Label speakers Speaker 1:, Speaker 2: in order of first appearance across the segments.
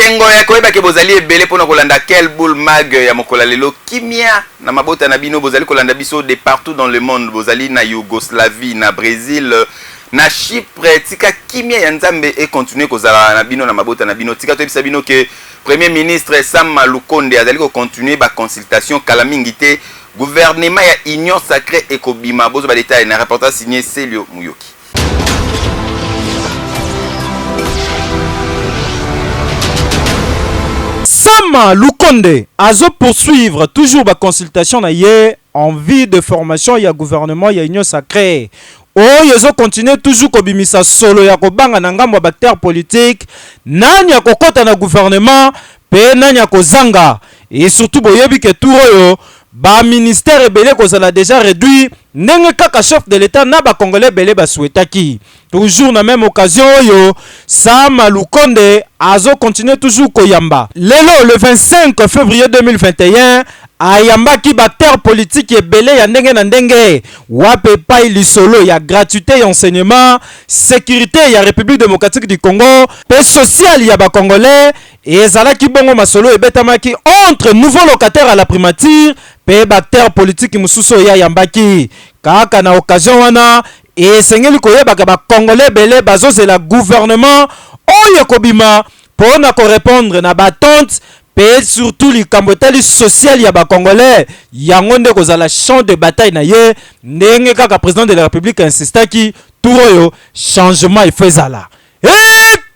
Speaker 1: Bosengo ya koyeba ke bozali ebele pona kolanda quel boule mag ya mokola lelo kimia na mabota na bino bozali kolanda biso de partout dans le monde bozali na Yougoslavie na Brésil na Chypre tika kimia ya nzambe et continuer kozala na bino na mabota na bino tika to bino ke Premier ministre Sam Lukonde azali ko continuer ba consultation kala mingi te gouvernement ya Union Sacrée ekobima bozo ba détail na reportage signé Celio Muyoki.
Speaker 2: Sam Lukonde azo poursuivre toujours la consultation na ye en vue de formation ya gouvernement ya Union Sacrée. Oyo continue toujours kobimisa solo ya kobanga na ngambo bakter politique nani ya kokota na gouvernement pe nani ya kozanga et surtout boyebi ke tout oyo ba ministère ebele kozala déjà réduit ndenge kaka chef de l'état na ba congolais belé ba souhaitaki toujours na même occasion oyo Sam Lukonde azo continue toujours koyamba lelo le 25 février 2021 ayamba ki bakter politique ebele ya ndenge na ndenge wape pai lisolo ya gratuité ya enseignement sécurité ya République démocratique du Congo pe social ya ba congolais ezalaki bongo masolo ebetamaki entre nouveaux locataires à la primature pe bakter politique mususu ya yambaki kaka na occasion wana esengeli koyeba ka ba congolais belé bazozela gouvernement oyo kobima pona ko répondre na batante pe surtout likambo tali social ya ba congolais yango nde kozala champ de bataille na ye ndenge kaka président de la République insistaki turoyo changement efezala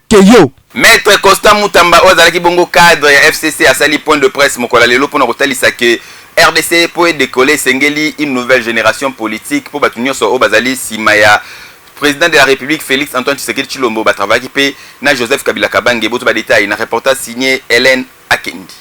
Speaker 2: keyo
Speaker 1: Maître Constant Mutamba ozalaki bongo cadre ya FCC asali point de presse mokola lelo pona kotalisa ke RDC pour décoller sengeli une nouvelle génération politique pour batunyo so bazali simaya président de la République Félix Antoine Tshisekedi Tshilombo ba travailler pe na Joseph Kabila Kabange boto ba détail na reportage signé Hélène Akendi.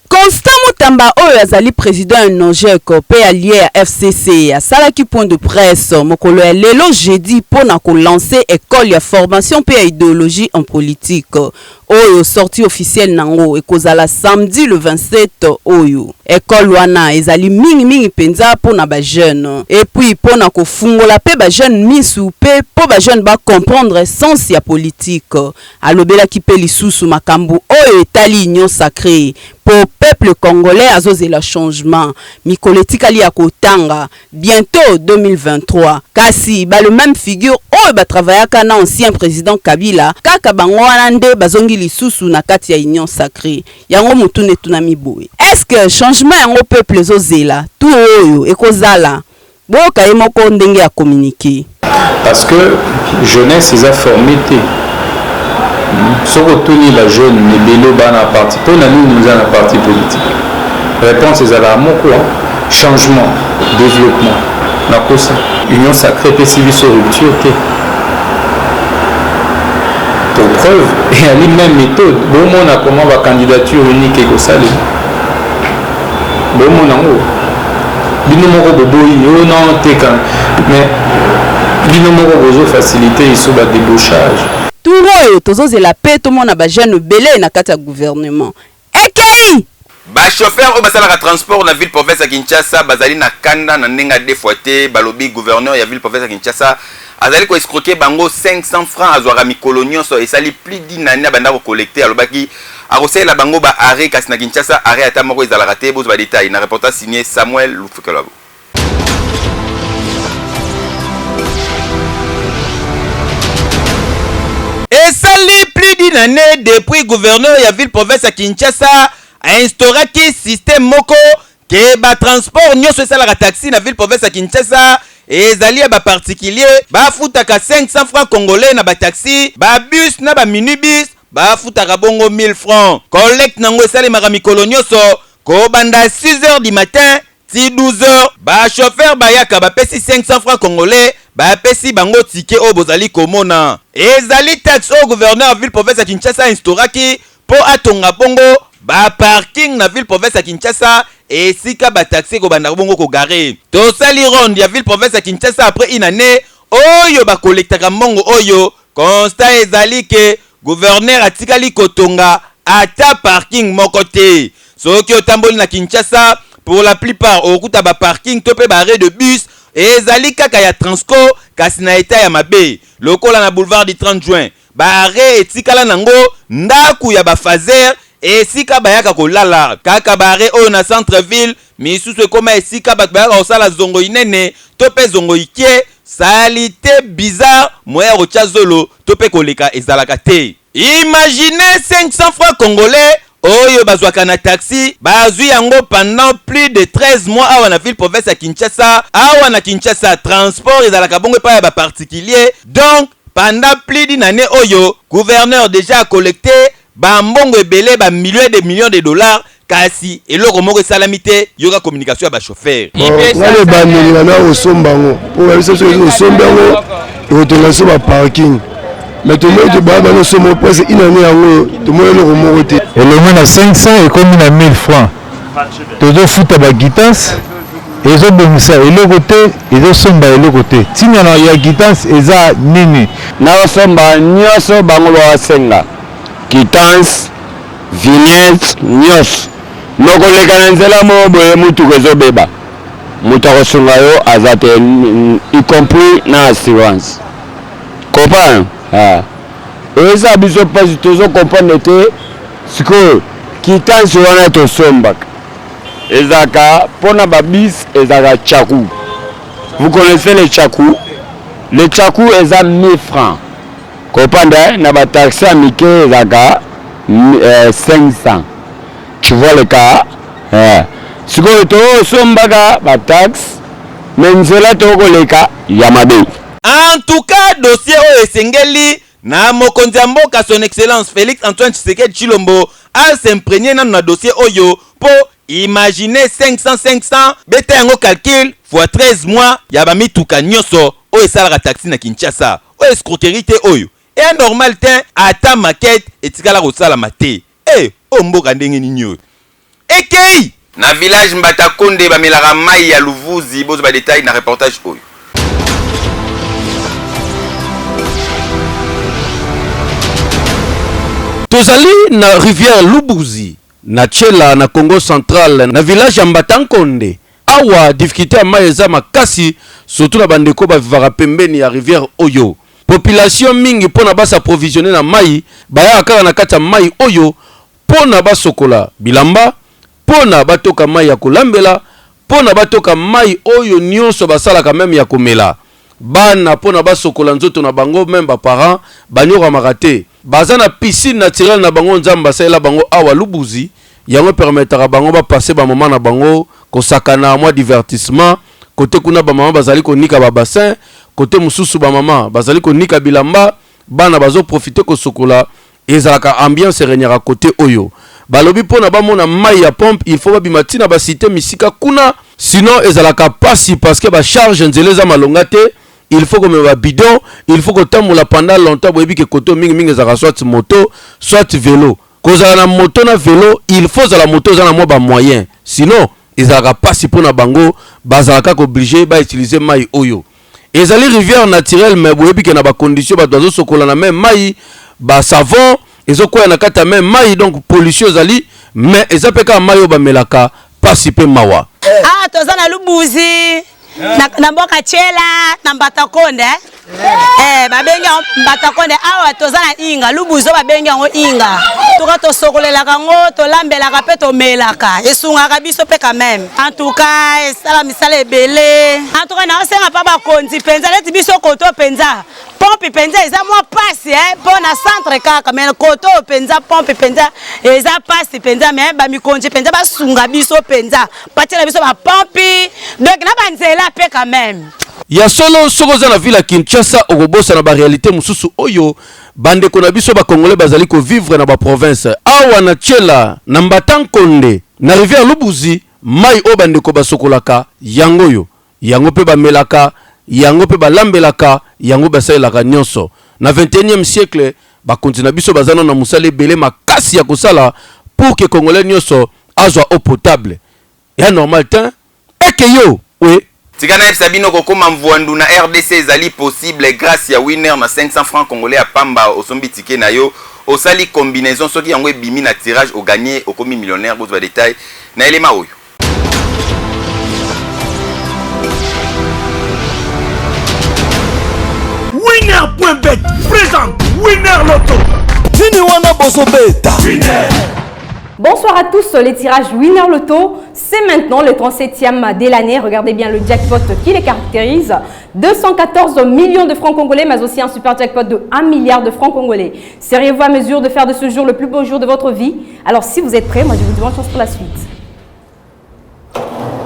Speaker 3: Constant Mutamba oyo azali président Nojeko pe allié à FCC a salaki point de presse mokolo ya lelo jeudi pona ko lancer école ya formation pe idéologie en politique oyo sortie officielle nango ekozala samedi le 27 oyo école wana ezali mingi penza pona ba jeune et puis pona ko fungola pe ba jeune misu pe po ba jeune ba comprendre sens ya politique alobela ki pe lisusu makambu oyo etali Union Sacrée pour peuple congolais azozela changement mikolo etikali ya kotanga bientôt 2023 kasi ba le même figure oyo ba travaillaka na ancien président Kabila kaka bango wana nde bazongi lisusu na kati ya Union Sacrée yango mutune tunami boye est-ce que changement yango peuple zozela tout oyo ekozala boka emoko ndenge ya communiquer
Speaker 4: parce que jeunesse ils a formé ce retourner la jeune mais bélo bana parti pour nous dans la partie politique réponse c'est à mon quoi changement développement na kosa Union Sacrée pe civil sur rupture pour preuve et à la même méthode bon on a comment va candidature unique et kosale bon on en bino moko boboyi yo non te kan mais bino moko bozo faciliter iso ba débauchage
Speaker 3: Touroyo tozozela pe to mona ba jeune belé na kati ya gouvernement ekei
Speaker 1: Ba chauffeur au basala transport na ville province ya Kinshasa bazali na kanda na ndenga défoité balobi gouverneur ya ville province ya Kinshasa azali ko escroquer bango 500 francs azwara mikolo nyonso esali plus d'une année banda ko collecter alobaki akosela bango ba arrêt kasi na Kinshasa arrêt ata moko ezala raté bozo ba détail na reportage signé Samuel Lufukelabo.
Speaker 5: Et sali plus d'une année depuis gouverneur ya ville province ya Kinshasa a instauré un système moko que ba transport nyonso esalaka taxi na ville province ya Kinshasa ezali ya ba particulier ba futaka 500 francs congolais na ba taxi ba bus na ba minibus ba futaka bongo 1000 francs collecte nango esalemaka mikolo nyonso ko banda 6h du matin ti 12h ba chauffeur bayaka ba pesi 500 francs congolais ba pesi bango ticket o bozali komona ezali taxe au gouverneur ville province ya Kinshasa instauraki po atonga bongo ba parking na ville province ya Kinshasa esika ba taxi ko banda bongo ko garer to sali ronde ya ville province ya Kinshasa après une année oyo ba collectaka mbongo oyo constat ezali ke gouverneur atikali kotonga ata parking moko te soki otamboli na Kinshasa pour la plupart okuta ba parking to pe ba arrêt de bus ezali kaka ya Transco kasi na eta ya mabe lokola na boulevard du 30 juin bare etikala nango ndaku ya bafazer esika bayaka kolala kaka bare oyo na centre ville misusu ekoma esika bato bayaka kosala zongo inene to pe zongo ikie salite bizarre moya kotia zolo to pe koleka ezalaka te. Imaginez 500 francs congolais oyo bazwaka na taxi bazwi yango pendant plus de 13 mois awa na ville province ya Kinshasa. Awa na Kinshasa transport ezalaka bongo pa ya ba particulier, donc pendant plus d'une année oyo gouverneur déjà a collecté ba mbongo ebele ba millions de dollars kasi eloko moko esalami te yoka communication ya ba chauffeur.
Speaker 6: Ngale bandeli na osombango po ba biso so osombango otonga so ba parking. Mais tout le monde va nous sommes presque une année en tout le monde le remonte.
Speaker 7: Et le moins à 500 et comme à 1000 francs. Tout le foot à guitance et ils ont bon ça et le côté ils ont somba et le côté. Si on a ya guitance et ça nini.
Speaker 8: Na somba nyoso bangolo asenga. Guitance vignette nyos. Noko lekana nzela mo boye mutu kezo beba. Mutu kosunga yo azate y compris na assurance. Comprends? Ah. Et ça biso pas toujours comprendre ce que quittance wana to sombak. Ezaka pona babis ezaka chakou. Vous connaissez les chakou? Les chakou eza 1000 francs. Comprendre na ba taxi amike ezaka 500. Tu vois le cas? Ce que to sombaka ba taxe menzela to koleka yamabe.
Speaker 5: En tout cas, dossier oyo esengeli na mokonzi ya mboka son excellence Félix Antoine Tshisekedi Tshilombo a s'imprégner na dossier oyo po imaginer 500 beta yango calcul fois 13 mois ya ba mituka nyonso oyo esalaka taxi na Kinshasa oyo escroquerie te oyo et normal te ata maquette etikala kosalama te oyo mboka ndenge nini oyo ekei
Speaker 1: na village Mbatakonde bamelaka mai ya Luvuzi bozo ba détail na reportage oyo.
Speaker 9: Tozali na rivière Lubuzi na Tchela na Congo central na village ya Mbatankonde awa difficulté ya mai eza makasi surtout na bandeko bavivaka pembeni ya rivière oyo. Population mingi pona basa provisionner na mai baya kaka na kati ya mai oyo pona basokola bilamba pona batoka mai ya kolambela pona batoka mai oyo nyonso basalaka même ya komela bana pona basokola nzoto na bango même ba parents banyoka makate baza na piscine naturelle na bango nzamba saela bango awa Lubuzi yango permettra bango ba passer ba moment na bango kosakana mwa divertissement côté kuna ba mama bazali ko nika ba bassin côté mususu ba mama bazali ko nika bilamba bana bazo profiter ko sokola ezalaka ambiance renyaka côté oyo balobi pona ba mona mai ya pompe il faut ba bimatina ba cité misika kuna sinon ezalaka pasi parce que ba charge nzeleza malonga te. Il faut que me bidon, il faut que tamula pendant longtemps boyebi ke koto mingi ezaka soit moto, soit vélo. Kozala na moto na vélo, il faut za la moto za na mo ba moyen. Sinon, ezaka pasi pona bango, bazalaka ko obligé ba utiliser mai oyo. Ezali rivière naturelle mais boyebi ke na ba condition ba dozo sokola na même mai, ba savon, ezokoya na kata même mai donc pollution ezali mais ezapeka mai o ba melaka pasi pe mawa.
Speaker 10: Ah, tozana Lubuzi. Na mboka Tchela na Mbatakonde babengi Mbatakonde awa tozana inga Lubuzo babengi yango inga toka tosokolelaka ngo tolambelaka pe tomelaka esungaka biso pe quand même en tout cas esala misala ebele en tout cas na osenga pa bakonzi penza leti biso koto penza pompe penza eza mwa pasi pona centre kaka mais koto penza pompe penza eza pasi penza mais ba mikonzi penza basunga biso penza patela biso ba pompe donc na banzela pe quand même.
Speaker 9: Ya solo sokoza na ville Kinshasa okobosa na ba réalité mususu oyo bande kona biso ba congolais bazali ko vivre na ba province awa na Tchela na Mbatankonde na rivière Lubuzi mai o bande ko basokolaka yango yo yango pe ba melaka yango pe ba lambelaka yango basalaka nyonso na 21e siècle ba continue biso bazana na musale belé makasi ya kosala pour que congolais nyonso azwa eau potable ya normal temps ekeyo oui.
Speaker 1: Tikana Sabino kokoma mvuandu na RDC ezali possible grâce ya winner na 500 francs congolais à pamba osombi ticket na yo osali combinaison soki yango ebimi na tirage au gagner okomi millionnaire bozo ba détail na elema oyo.
Speaker 11: Winbet présente Winner Lotto.
Speaker 12: Bonsoir à tous, les tirages Winner Lotto, c'est maintenant le 37e de l'année. Regardez bien le jackpot qui les caractérise. 214 millions de francs congolais, mais aussi un super jackpot de 1 milliard de francs congolais. Seriez-vous à mesure de faire de ce jour le plus beau jour de votre vie? Alors si vous êtes prêts, moi je vous demande chance pour la suite.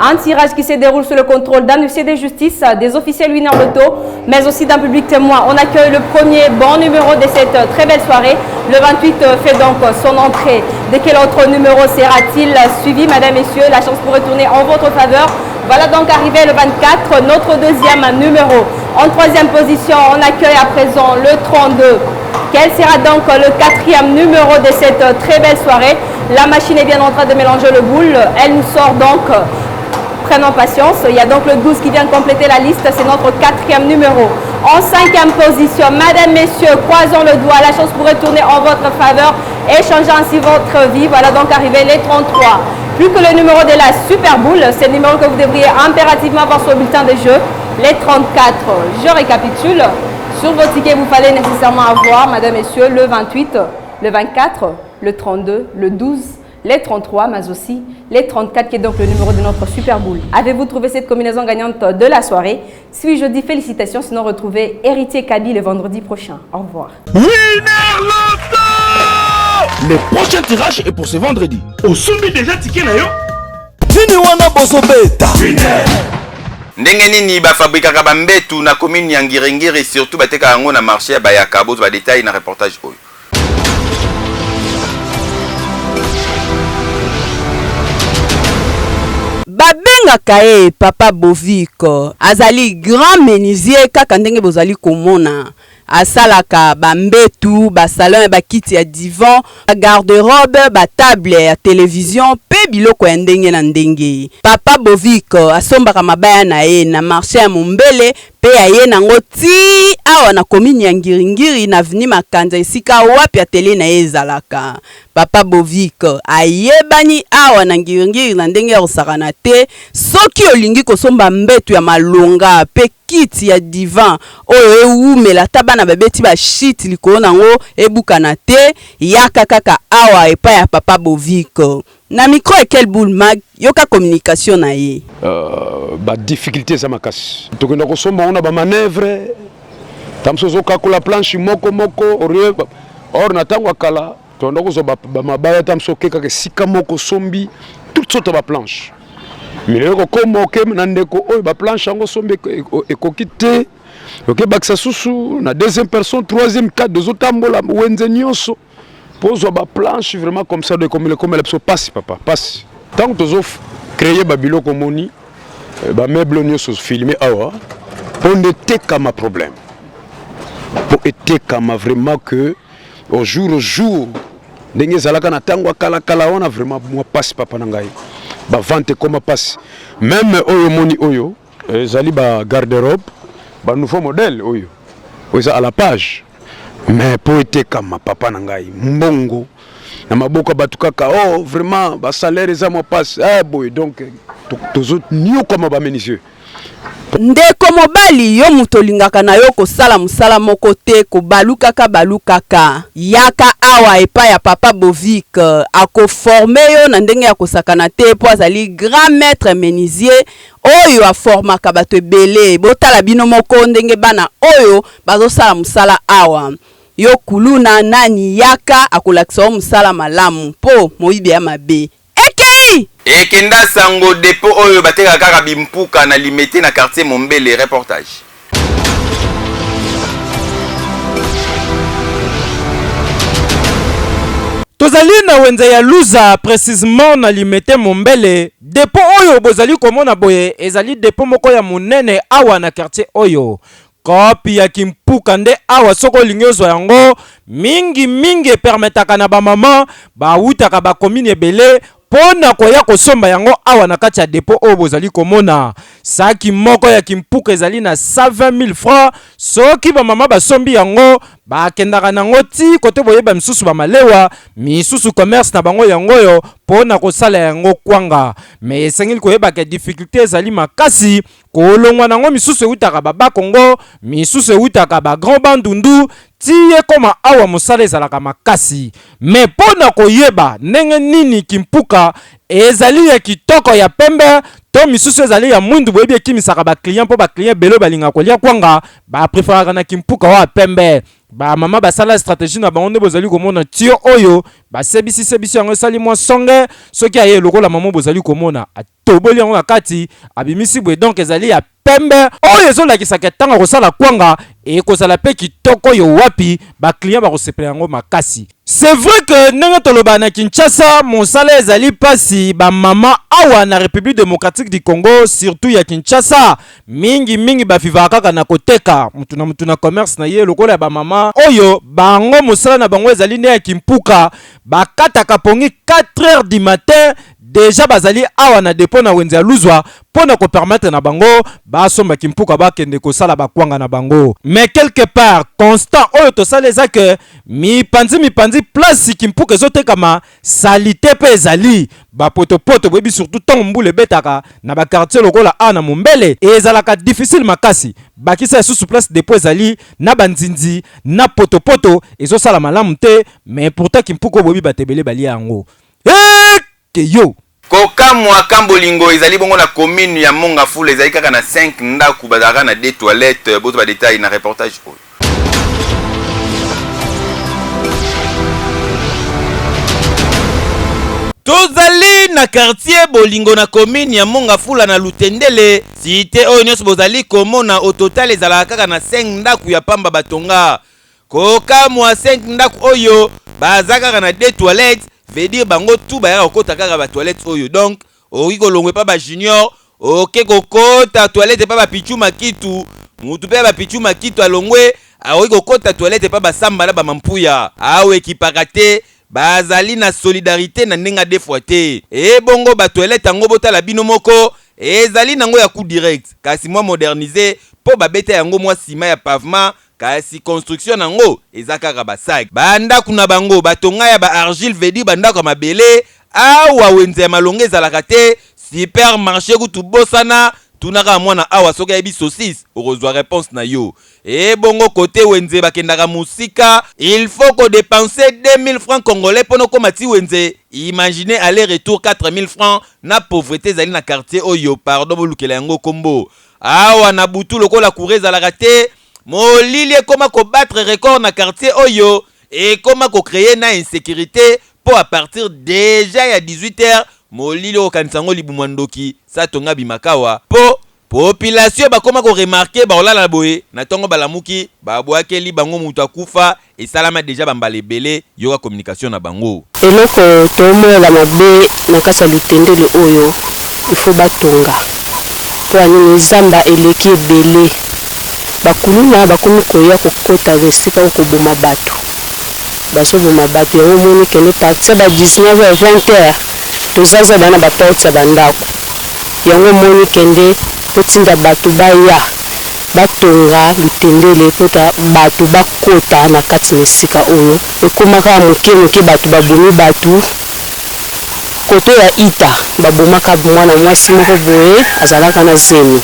Speaker 12: Un tirage qui se déroule sous le contrôle d'un huissier de justice, des officiels Winner Lotto, mais aussi d'un public témoin. On accueille le premier bon numéro de cette très belle soirée. Le 28 fait donc son entrée. De quel autre numéro sera-t-il suivi, mesdames, messieurs? La chance pourrait tourner en votre faveur. Voilà donc arrivé le 24, notre deuxième numéro. En troisième position, on accueille à présent le 32. Quel sera donc le quatrième numéro de cette très belle soirée? La machine est bien en train de mélanger le boule. Elle nous sort donc... Prenons patience, il y a donc le 12 qui vient compléter la liste, c'est notre quatrième numéro. En cinquième position, mesdames, messieurs, croisons le doigt, la chance pourrait tourner en votre faveur et changer ainsi votre vie. Voilà donc arrivé les 33. Plus que le numéro de la Super Boule, c'est le numéro que vous devriez impérativement avoir sur le bulletin de jeu, les 34. Je récapitule, sur vos tickets, vous fallait nécessairement avoir, mesdames, messieurs, le 28, le 24, le 32, le 12, les 33, mais aussi les 34 qui est donc le numéro de notre Super Boule. Avez-vous trouvé cette combinaison gagnante de la soirée? Si oui, je dis félicitations, sinon retrouvez Héritier Kadi le vendredi prochain. Au revoir.
Speaker 11: Winner Lotto. Le prochain tirage est pour ce vendredi. Au sommet déjà ticket na yo.
Speaker 1: ndenge nini bafabrikaka bambetu na commune ya Ngirengiri surtout bateka yango na marché ya Bayaka bozo ba détail na reportage oyo.
Speaker 3: babengaka ye Papa Boviko azali grand menuisier kaka ndenge bozali komona asalaka bambetu basalon ya bakiti ya divan garde-robe batable ya télévision pe biloko ya ndenge na ndenge. Papa Boviko asombaka mabaya na ye na marché ya Mombele pe aye nango ti awa na commune ya Ngiringiri na avenue Makanza esika wapi atelier na ye ezalaka. Papa Boviko ayebani awa na Ngiringiri na ndenge ya kosakana te soki olingi kosomba mbetu ya malonga pe kiti ya divan oyo ewumela tabana babeti ba shit likolo nango ebukana te yaka kaka awa epa ya Papa Boviko. Na micro Ekel Boule Mag yoka communication na ye.
Speaker 13: Ba difficulté za makasi. Tokenda kosomba ona ba manœuvre tamsozo kakula planche moko or na tango kala tonda kozo ba mabaya tamsoke kaka sika moko sombi toute sorte ba planche. Mileko komo ke nandeko oyo ba planche ngo sombe ekokite. OK baksa susu na deuxième personne troisième quatre deux otambola wenze nyonso. Pose ba planche vraiment comme ça de comme elle se passe papa passe. Tant que tu créer babilo comme moni ba meuble nyonso filmer awa on était comme un problème. Pour être comme vraiment que au jour ndenge zalaka na tango kala on a vraiment moi passe papa na ngai. Ba vente comme passe. Même oyo moni oyo zali ba garde-robe ba nouveau modèle oyo. Oyo à la page. Mais pour être comme papa nangai mbongo na maboka batukaka oh vraiment ba salaire za mo passe boy donc tous autres nio comme ba menuisier
Speaker 3: ndeko mobali yo mutolingaka na yo kosala musala moko te balukaka yaka awa epa ya Papa Boviko akoforme yo na ndenge ya kosakana te po azali grand maître menuisier oyo aformaka bato ebele botala bino moko ndenge bana oyo bazosala musala awa yo kuluna nani yaka akolakisa musala malamu po moyibi ya mabe ekei
Speaker 1: ekenda sango depo oyo bateka kaka bimpuka na limité na quartier Mombele reportage.
Speaker 2: Tozali na wenza ya Luza précisément na limité Mombele depo oyo bozali komona boye ezali depo moko ya monene awa na quartier oyo. Kopi ya kimpuka nde awa soko lingezwa yango mingi permetaka na ba mama ba utaka ba commune ebele pona koya kosomba yango awa na kati ya depo oyo bozali komona. Saki moko ya kimpuka ezali na 120 000 francs soki ba mama basombi yango bakendaka nango ti kote boyeba misusu ba malewa misusu commerce na bango yango yo pona kosala yango kwanga mais esengeli koyeba ke difficulté ezali makasi kolongwa nango misusu eutaka baba Kongo misusu eutaka ba grand bandundu tiye koma awa mosala ezalaka makasi mais pona koyeba ndenge nini kimpuka ezali ya kitoko ya pembe to misusu ezali ya mwindu boyebi ekimisaka ba client po ba client belo balinga kolia kwanga ba preferaka na kimpuka wa pembe ba mama basala stratégie na bango nde bozali komona tio oyo basebisi yango esali mwa songe soki aye lokola mama bozali komona atoboli yango na kati abimisi boye donc ezali ya pembe oyo ezolakisaka ntango kosala kwanga ekozala mpe kitoko oyo wapi baclient bakosepela yango makasi. C'est vrai que ndenge toloba na Kinshasa mosala ezali pasi ba mama awa na République démocratique du Congo surtout ya Kinshasa mingi bafivaka kaka na koteka mutu na commerce na ye lokola ba mama oyo bango mosala na bango ezali nde ya kimpuka bakataka pongi 4h du matin déjà bazali awa na dépôt na wenze ya luzwa pona ko permettre na bango basomba kimpuka bakende kosala bakwanga na bango mais quelque part constant oyo tosala eza ke mipanzi place kimpuka ezotekama salite pe ezali bapotopoto boyebi surtout ntango mbula ebetaka na bakartier lokola a na mombele ezalaka difficile makasi bakisa esusu place dépôt ezali na banzinzi na potopoto ezosala malamu te mais pourtant kimpuka boyebi batebele bali yango ke yo
Speaker 1: kokamwa kambolingo ezali bongo na commune ya Mongafula ezali kaka na 5 ndaku bazalaka na 2 toilettes boto ba détail na reportage oyo.
Speaker 5: Tozali na quartier Bolingo na commune ya Mongafula na Lutendele cité oyo nyonso bozali komona au total ezalaka kaka na 5 ndaku ya pamba batonga kokamwa 5 ndaku oyo bazaka na 2 toilettes veut dire bango tout bayaka kokota kaka ba toilettes oyo donc oki kolongwe pa ba junior oke kokota toilette pa ba pichu makitu mutu pe ba pichu makitu alongwe oki kokota toilette pa ba samba na ba mampuya awe kipakate bazali na solidarité na ndenga defoite e bongo ba toilette yango botala bino moko ezali nango ya coup direct kasi moi moderniser po ba beta yango moi ciment ya pavement kasi construction nango ezakaka basak banda kuna bango batonga ya ba argile vedi banda kwa mabele awa wenze ya malonge ezalaka te supermarché kutu bosana tunaka mwana awa soki yebi saucisse okozwa réponse na yo e bongo côté wenze bakendaka musika il faut ko dépenser 2000 francs congolais pono koma ti wenze imaginez aller retour 4000 francs na pauvreté zali na quartier oyo pardon bolukela yango kombo awa na butu lokola courez ezalaka te molili ekoma ko battre record na quartier oyo et koma ko créer na insécurité pour à partir déjà ya 18h molili okansango libumwandoki sa tonga bimakawa po population bakoma ko remarquer ba olala boye na tongo balamuki babwakeli bango mutu akufa et salama déjà bambale belé yoka communication na bango
Speaker 14: eloko tomola mabe na kasa Lutendele oyo il faut batonga po ani zamba eleki belé bakuluna bakomi koya kokota resika okoboma bato basoboma bato yango moni kende taxe ba 19h 20h tozaza bana batortsa bandako yango moni kende potinda bato baya batonga Lutendele pota bato bakota na kati mesika oyo ekomaka moke bato babomi bato koto ya ita babomaka mwana mwasi moko boye azalaka na zemi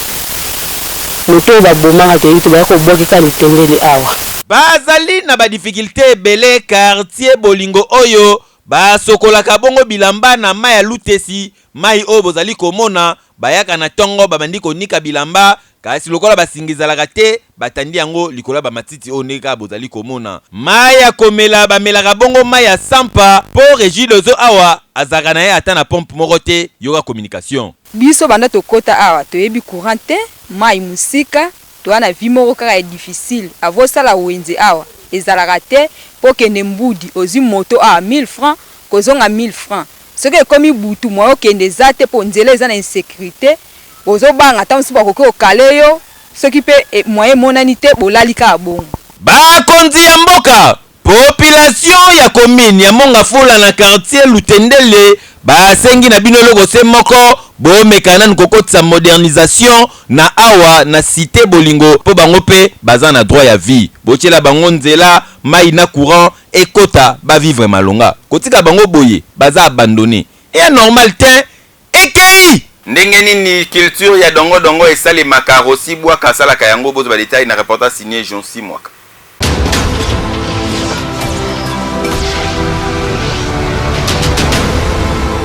Speaker 14: moto babomaka te ito bayako bwakika Lutendele awa
Speaker 5: bazali na ba difficulté belé quartier Bolingo oyo basokolaka bongo bilamba na mai ya lutesi mai oyo bozali komona bayaka na tongo babandi konika bilamba kasi lokola basingizalaka te batandi yango likola bamatiti oyo ndeka bozali komona mai ya komela bamelaka bongo mai ya sampa po Régis Lozo awa azaka na ye ata na pompe moko te yoka communication
Speaker 15: biso banda tokota awa toyebi courant te mai musika toana vi moko kaka ya difficile avosala wenze awa ezalaka te po kende mbudi ozi moto a 1000 francs kozonga 1000 francs soki ekomi butu moyo kende za te po nzela eza na insécurité ozobanga ta mosusu bakoki okale yo soki mpe moye emonani te bolali kaka bongo
Speaker 5: bakonzi ya mboka population ya commune ya Mongafula na quartier Lutendele basengi na bino loko se moko bomeka nanu kokotisa modernisation na awa na cité Bolingo po bango pe baza na droit ya vie botiela bango nzela mai na courant ekota ba vivre malonga kotika bango boye baza abandonné et normal te ekei
Speaker 1: ndenge nini culture ya dongo dongo esalemaka Rossi Bwaka asalaka yango bozo ba détail na reportage signé Jonsi Mwaka.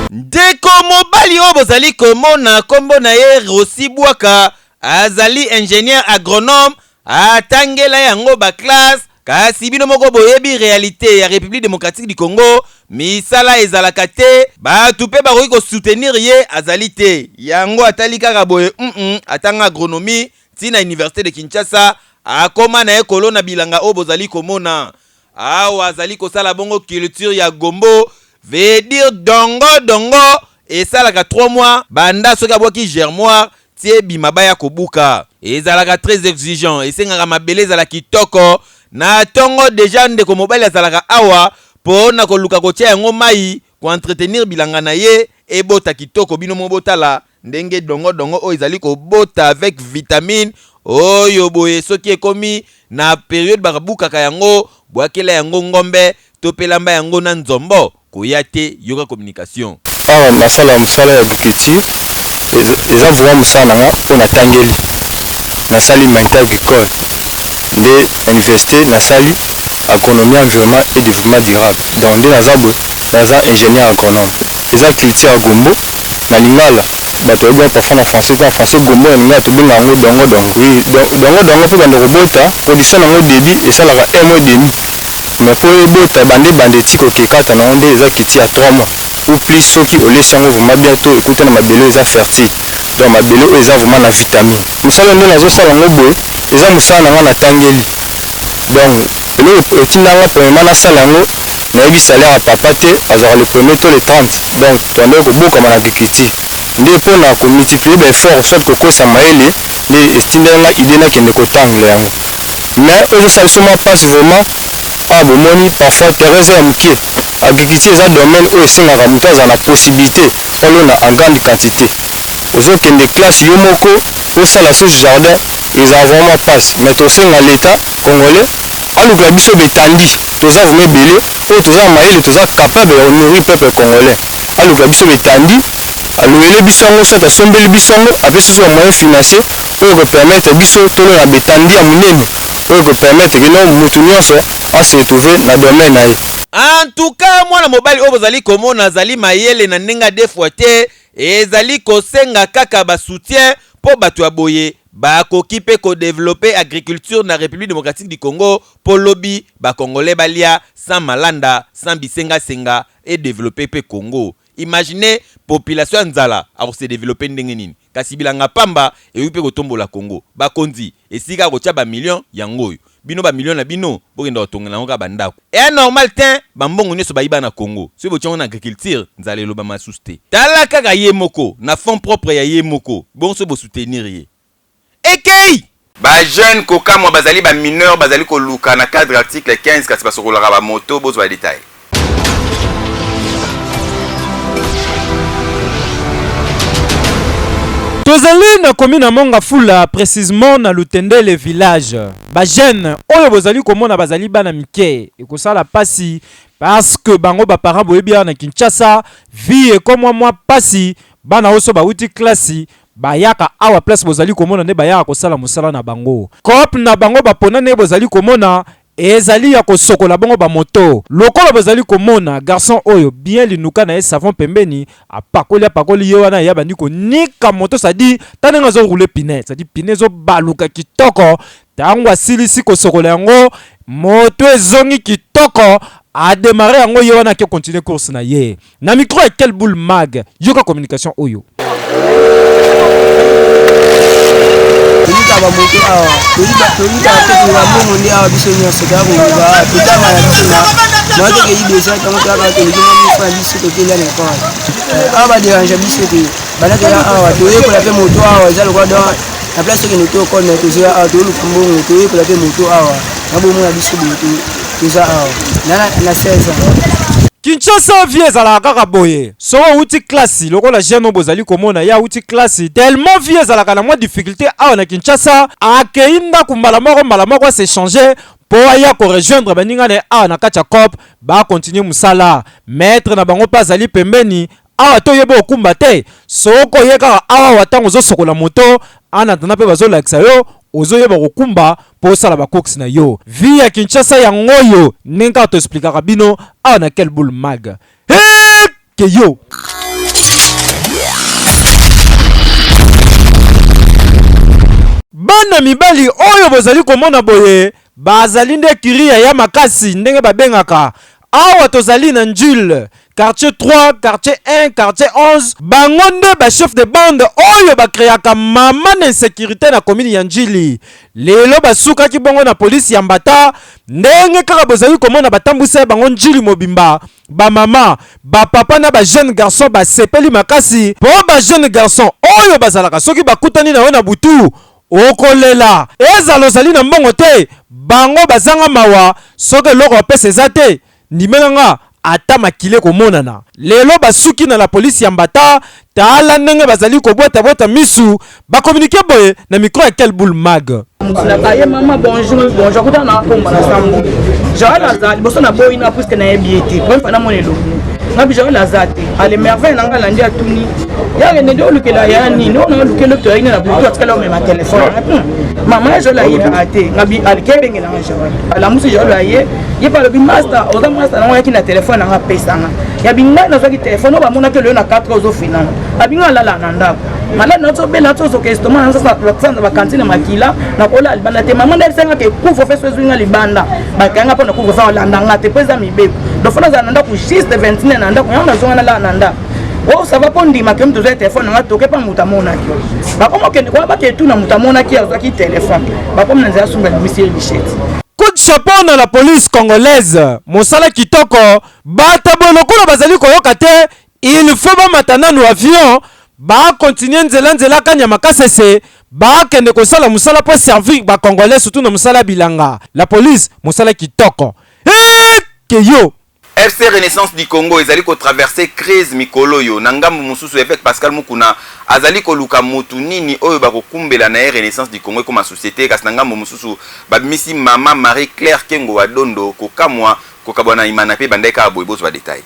Speaker 5: Ndeko mobali oyo bozali komona kombo na ye Rossi Bwaka azali ingénieur agronome atangela yango ba classe kasi bino moko boyebi réalité ya République démocratique du Congo misala ezalaka te batu pe bakoki ko soutenir ye azali te yango atali kaka boye atanga agronomie tina université de Kinshasa akoma na ye kolona bilanga oyo bozali komona awa azali kosala bongo culture ya gombo veut dire dongo esalaka 3 mois banda soki abwaki germoire tie bimabaya kobuka ezalaka très exigeant esengaka mabele ezala kitoko na tongo deja ndeko mobali azalaka awa pona koluka kotia yango mai ko entretenir bilanga na ye ebota kitoko bino mobotala ndenge dongo oyo ezali kobota avec vitamine oyo boye soki ekomi na période bakabukaka yango bwakela yango ngombe topelamba yango na nzombo koya te yoka communication
Speaker 16: awa nasala mosala ya agriculture eza vraiment mosala nanga mpo natangeli nasali humanité agricole nde université nasali agronomie environnement et développement durable donc nde naza ingénieur agronome eza culture ya gombo na lingala bato oyebi parfois na français te en français gombo na lingala tobenga yango dongo mpe bande kobota production nango débit esalaka 1 mois et demi mais po ebota bande etiki okekata nango nde eza kiti ya 3 mois ou plus soki olesi yango vraiment bientôt ekuta na mabele oyo eza fertile donc mabele oyo eza vraiment na vitamine mosala nde nazosala yango boye eza mosala nanga natangeli donc eloko etindanga premièrement nasala yango nayebi salaire ya papa te azwaka le premier to le 30 donc tondeki kobokama na agriculture nde mpo na komultiplie baeffort soit kokosa mayele nde etindelanga ide nakende kotangela yango mais oyo ezosala biso mwa mpasi vraiment awa bomoni parfois terrain ya mokie agriculture eza domaine oyo esengaka moto azala na possibilité olona en grande quantité ozokende classe yo moko osala so jardin ezala vraiment passe mais tosenga l'état congolais alukela biso betandi toza vraiment ebele oyo toza mayele toza capable ya honorir peuple congolais alukela biso betandi alobele biso yango soki asombeli biso yango apesi biso bamoyen financier oyo kopermettre biso tolona betandi ya monene oyo kopermettre kino motu nyonso ase retrouve na domaine na ye.
Speaker 5: En tout cas mwana mobali oyo bozali komona azali mayele na ndenge des fois te ezali kosenga kaka basoutien po bato ya boye bakoki pe kodévelopper agriculture na République démocratique du Congo po lobi bakongolais balia sans malanda sans bisenga et développer pe Congo. Imaginez population ya nzala akose développer ndenge nini kasi bilanga pamba eupe kotombola Congo bakonzi esika kotia ba million yango oyo bino ba million na bino bokenda otongela ngo ka bandako et normal te bambongo nyeso bayiba na Congo so botiongo na agriculture nzala eloba masuste tala kaka ye moko na fond propre ya ye moko bon so bo soutenir ye ekei
Speaker 1: ba jeune kokamwa bazali ba mineur bazali koluka na cadre article 15 kasi basokolaka ba moto bozo ba détail.
Speaker 2: tozali na commune Monga Fula précisément na Lutendele village ba jeune oyo bozali komona bazali bana mike ekosala pasi parce que bango ba parents boyebi na Kinshasa vie comme moi pasi bana oso ba uti classe bayaka awa place bozali komona ne bayaka kosala musala na bango cop na bango bapona ne bozali komona ezali ya kosokola bango ba moto lokola bozali komona garçon oyo bien linuka na ye savon pembeni apakoli yo wana ya bandi ko nika moto ça dit tanenga zo rouler pine ça dit pine zo baluka kitoko tango asilisi kosokola yango moto ezongi kitoko a démarrer yango yo wana ke continuer course na ye na micro et quel boule mag yoka communication oyo
Speaker 17: Tulika ba moto awa tulika te ba mongo ndi awa biso nyonso ka ko ba tutama ya biso na moto ke yi déjà quand on a que nous fa biso to kila ne kwa awa dérange biso ke bana ke awa to ye ko la pe moto awa za lo kwa don la place que nous to ko na to za awa to lu kumbongo to ye ko la pe moto awa na bo mo biso to za awa na 16 ans.
Speaker 2: Kinshasa vie ezala kaka boye so uti classe lokola jeune bozali komona ya uti classe tellement vie ezala kana mwa difficulté awa na Kinshasa akeinda kumbala moko se changer po ya ko rejoindre baninga ne awa na kacha cop ba continuer musala maître na bango pa zali pembeni awa toyeba okumba te soko ye kaka awa watango ozosokola moto ana tana pe bazolakisa yo ozoyeba kokumba po osala bakoksi na yo. Vi ya Kinshasa yango yo ndenge kaka toexplikaka bino awa na Quelle Boule Mag. Ke yo bana mibali oyo bozali komona boye bazali nde kiria ya makasi ndenge babengaka awa tozali na Njule quartier 3 quartier 1 quartier 11 bango nde ba chef de bande oyo bakreaka mama na insécurité na commune ya Njili lelo basukaki bongo na polisi ya Mbata ndenge kaka bozali komona batambwisa bango Njili mobimba ba mama ba papa na ba jeune garçon ba sepeli makasi po ba jeune garçon oyo bazalaka soki bakutani na yo na butu okolela ezalo zali na mbongo te bango bazanga mawa soki eloko bapesa eza te ndimelanga ata makile komonana lelo basuki na la polisi ya Mbata tala ndenge bazali kobweta misu bakomunike boye na micro ya Quelle Boule Mag.
Speaker 17: Aye maman bonjour bonjour kuta na komba na sambu Joël Lazat boso na boyi na puisque na ebieti pour pas na monelo na bi Joël Lazat ale merveille na ngala ndia tuni ya ne do lukela ya ni no na lukela to ina na butu atkala me ma téléphone maman Joël aye ate ngabi alkebe ngela Joël ala musi Joël aye ye pa le bi master oza master na ngaki na téléphone na pesa nga ya binga na zaki téléphone ba mona ke le na 4 ozo final abinga lala na ndako mala na to bela to so kestomana na sasa ba kantine makila na kola albanda te maman ndel senga ke couvre fait swinga libanda bakanga pona couvre fait landanga te pesa mibeko do fona za nanda ku juste 29 nanda ko yanga zonga na nanda oh ça va pas ndima ke mtu za téléphone nga toke pa mutamona ki ba komo ke kwa ba ke tu na mutamona ki azaki téléphone ba komo nza sunga monsieur Bichette.
Speaker 2: Coup de chapeau na la police congolaise mosala kitoko batabo lokola bazali koyoka te il faut ba matana no avion ba continuer nzela kanya makasese ba kende kosala musala po servir ba congolais surtout na musala bilanga la police musala kitoko ke yo
Speaker 1: FC Renaissance du Congo ezali ko traverser crise mikolo yo nangambu mususu avec Pascal Mukuna azali ko luka mutu nini oyo bakokumbela na Renaissance du Congo comme société kasi nangambu mususu babimisi mama Marie Claire Kengo wa Dondo ko kamwa ko kabona imana pe bandeka aboybo so ba détail.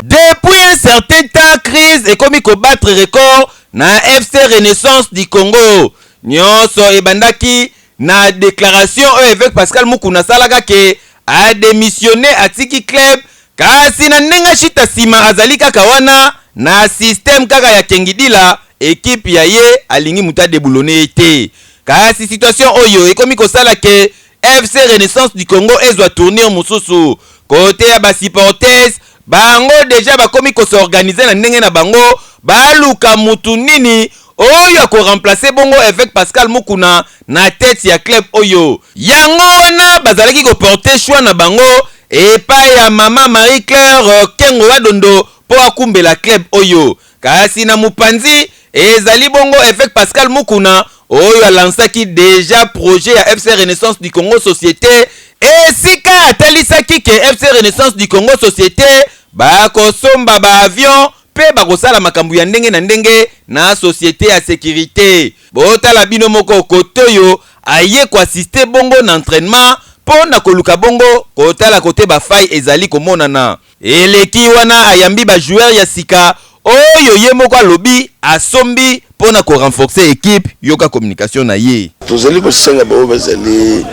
Speaker 5: Depuis un certain temps, crise est comme battre record na FC Renaissance du Congo. Nyonso ebandaki na déclaration avec Pascal Mukuna salaka ke a démissionné à Tiki Club kasi na nenga shita sima azali kaka wana na système kaka ya Kengidila équipe ya ye alingi muta deboulonné été. Kasi situation oyo ekomi kosala ke FC Renaissance du Congo ezwa tournir mususu côté ya ba supporters bango déjà bakomi ko s'organiser na ndenge na bango baluka mutu nini oyo ko remplacer bongo avec Pascal Mukuna na tête ya club oyo yango wana bazalaki ko porter choix na bango et pa ya mama Marie Claire Kengo wa Dondo po akumbela club oyo kasi na mupanzi ezali bongo avec Pascal Mukuna oyo alansaki déjà projet ya FC Renaissance du Congo société et sika atalisaki ke FC Renaissance du Congo société bakosomba ba avion pe bakosala makambu ya ndenge na ndenge na société ya sécurité botala bino moko kotoyo aye ko assister bongo na entraînement pona koluka bongo kotala kote ba faille ezali komonana eleki wana ayambi ba joueur ya sika oyo ye moko alobi asombi pona ko renforcer équipe yoka communication na ye
Speaker 18: tozali ko senga ba bazali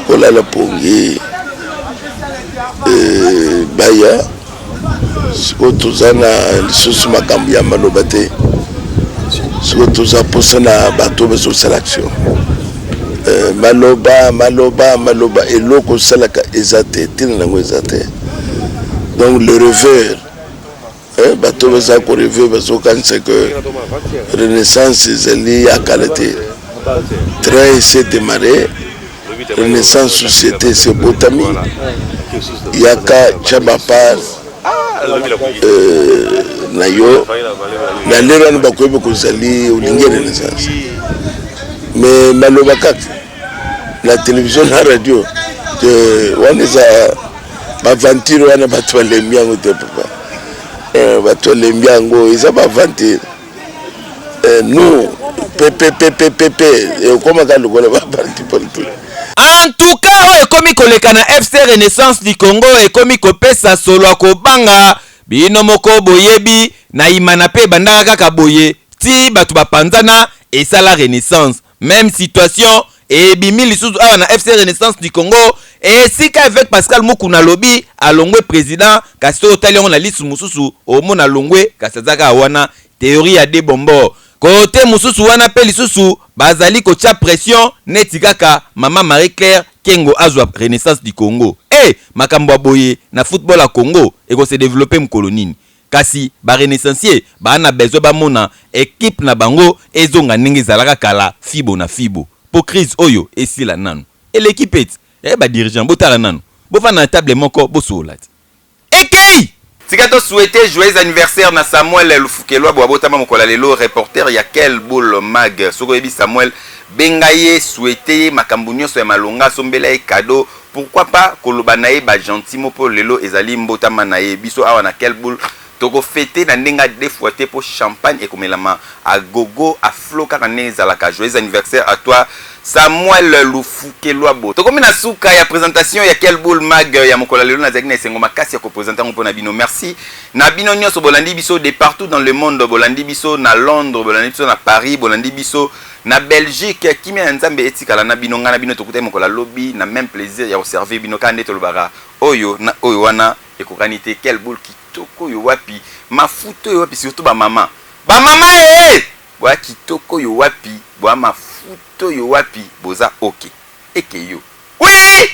Speaker 18: kolala pongi baya siko tozana lisusu makambo ya maloba te siko toza posa na bato bezo selection maloba eloko osalaka eza te tina nango eza te donc le revers bato beza koreve bazokanisa ke renaissance ezali ya kala te train s'est démarré renaissance société c'est botami yaka chabapar na yo na lelo wana bakoyeba kozali olingi renaissance mais maloba kaka na télévision na radio wana eza baventure wana bato balembi yango te papa bato balembi yango eza baventure nous pepe ekomaka lokola baparti politique
Speaker 5: En tout cas, oyo ekomi koleka na FC Renaissance du Congo ekomi kopesa solo akobanga bino moko boyebi na imana pe bandaka kaka boye ti batu bapanzana esala Renaissance. Même situation et bimi lisusu awa na FC Renaissance du Congo et sika avec Pascal Mukuna lobi alongwe président kasi otali on na lisu mususu omona longwe kasi zaka wana théorie ya de bombo côté mususu wana pe lisusu bazali ko tia pression neti kaka mama Marie Claire Kengo azwa Renaissance du Congo makambo boye na football à Congo et ko se développer mkolonini kasi ba renaissancier ba na besoin ba mona équipe na bango ezonga ndenge zalaka kala fibo na fibo po crise oyo esila nanu et l'équipe est ba dirigeant botala nanu bo fa na table moko bo solat ekei
Speaker 1: Tikato souhaité joyeux anniversaire na Samuel Lufukelwa Boabotama Mokola lelo reporter ya quel boule mag Sokoyebi Samuel Bengaye souhaité makambunyo so ya malonga sombela e cadeau pourquoi pas kolobanaye ba gentimo pour lelo ezali mbotama na ye biso awa na quel boule toko fêter na ndenga défouaté pour champagne et komelama à gogo à floka na nezalaka joyeux anniversaire à toi Samuel Lufukelwa Bo toko mina suka ya présentation ya quel boule mag ya Mokola lelo na zaki na sengo makasi ya ko présenter on na bino merci na bino nyonso bolandi biso de partout dans le monde bolandi biso na Londres bolandi biso na Paris bolandi biso na Belgique kimia nzambe etikala na bino ngana bino tokuta Mokola lobby na même plaisir ya observer bino kande tolobara oyo na oyo wana ekokanité quel boule kitoko yo wapi mafuto yo wapi surtout ba mama bwa kitoko yo wapi bwa mafuto yo wapi boza okay eke yo oui